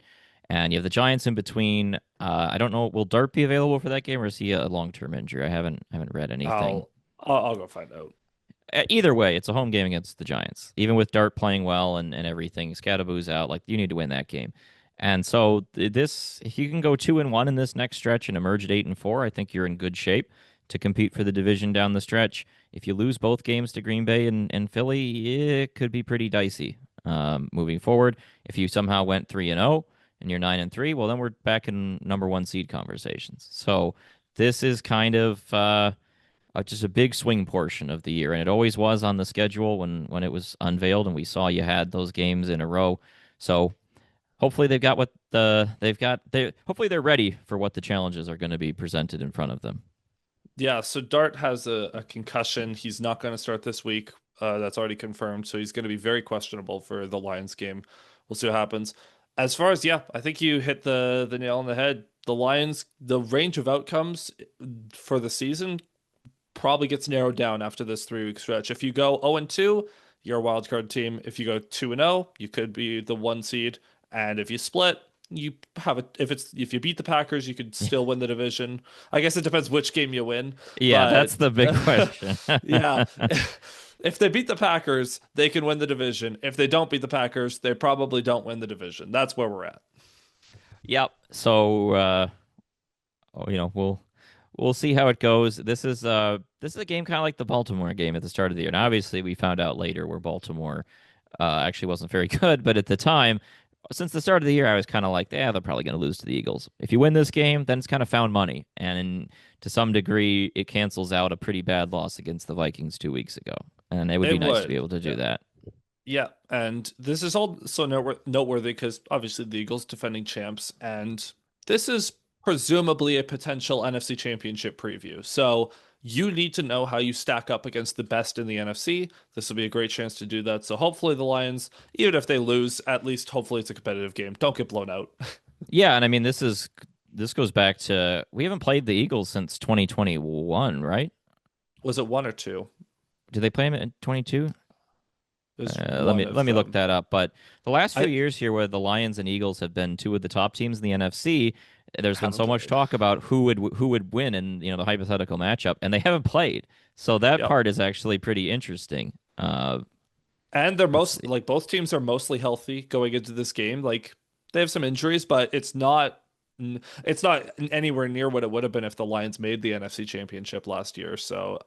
and you have the Giants in between. I don't know, will Dart be available for that game, or is he a long-term injury? I haven't read anything. I'll go find out. Either way, it's a home game against the Giants. Even with Dart playing well and everything, Scadaboo's out. Like you need to win that game. And so this, if you can go 2-1 in this next stretch and emerge at 8-4, I think you're in good shape to compete for the division down the stretch. If you lose both games to Green Bay and Philly, it could be pretty dicey moving forward. If you somehow went 3-0 and you're 9-3, well, then we're back in number one seed conversations. So this is kind of just a big swing portion of the year, and it always was on the schedule when it was unveiled, and we saw you had those games in a row. So hopefully they've got what they've got. Hopefully they're ready for what the challenges are going to be presented in front of them. Yeah, so Dart has a concussion. He's not going to start this week. That's already confirmed. So he's going to be very questionable for the Lions game. We'll see what happens. As far as, yeah, I think you hit the nail on the head. The Lions, the range of outcomes for the season probably gets narrowed down after this 3 week stretch. If you go 0-2, you're a wild card team. If you go 2-0, you could be the 1 seed. And if you split, you have a if you beat the Packers, you could still win the division. I guess it depends which game you win, Yeah, but that's the big question. yeah. If they beat the Packers, they can win the division. If they don't beat the Packers, they probably don't win the division. That's where we're at. Yep. So we'll see how it goes. This is a game kind of like the Baltimore game at the start of the year. And obviously we found out later where Baltimore actually wasn't very good, but at the time, since the start of the year, I was kind of like, yeah, they're probably going to lose to the Eagles. If you win this game, then it's kind of found money, and to some degree, it cancels out a pretty bad loss against the Vikings 2 weeks ago. And it would be It nice to be would. able to do Yeah. that. Yeah, and this is also noteworthy because obviously the Eagles defending champs, and this is presumably a potential NFC Championship preview. So you need to know how you stack up against the best in the NFC. This will be a great chance to do that. So hopefully the Lions, even if they lose, at least hopefully it's a competitive game. Don't get blown out. Yeah, and I mean this goes back to we haven't played the Eagles since 2021, right? Was it one or two? Did they play them in 22? It was Let one me of let me look them. that up. But the last few I years here, where the Lions and Eagles have been two of the top teams in the NFC, there's been haven't so much played. talk about who would win in the hypothetical matchup, and they haven't played. So that Yep. part is actually pretty interesting. And they're Let's most see. like both teams are mostly healthy going into this game. Like they have some injuries, but it's not anywhere near what it would have been if the Lions made the NFC Championship last year. So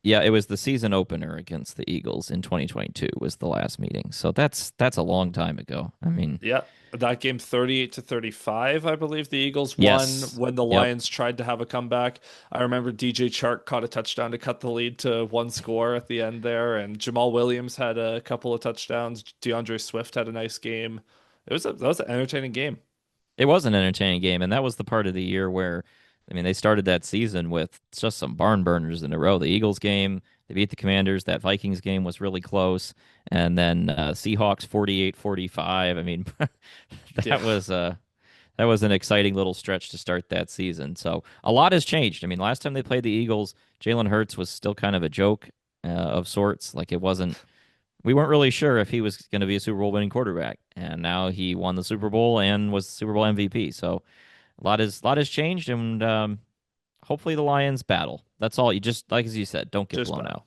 Yeah, it was the season opener against the Eagles in 2022 was the last meeting. So that's a long time ago. I mean, yeah, that game 38-35, I believe the Eagles won yes, when the yep. Lions tried to have a comeback. I remember DJ Chark caught a touchdown to cut the lead to one score at the end there, and Jamal Williams had a couple of touchdowns. DeAndre Swift had a nice game. That was an entertaining game. It was an entertaining game, and that was the part of the year where, I mean, they started that season with just some barn burners in a row. The Eagles game, they beat the Commanders. That Vikings game was really close, and then Seahawks 48-45. I mean, Yeah, that was that was an exciting little stretch to start that season. So a lot has changed. I mean, last time they played the Eagles, Jalen Hurts was still kind of a joke of sorts. Like it wasn't we weren't really sure if he was going to be a Super Bowl winning quarterback, and now he won the Super Bowl and was Super Bowl MVP. So a lot has changed, and hopefully the Lions battle. That's all. You just like as you said, don't get just blown out. battle.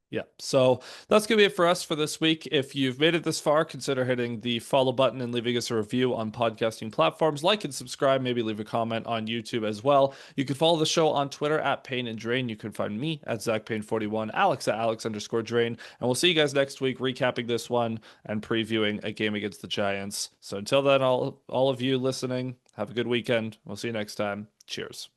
Yeah. So that's going to be it for us for this week. If you've made it this far, consider hitting the follow button and leaving us a review on podcasting platforms. Like and subscribe. Maybe leave a comment on YouTube as well. You can follow the show on Twitter at Payne and Drain. You can find me at ZachPayne41, Alex at Alex_Drain. And we'll see you guys next week recapping this one and previewing a game against the Giants. So until then, all of you listening, have a good weekend. We'll see you next time. Cheers.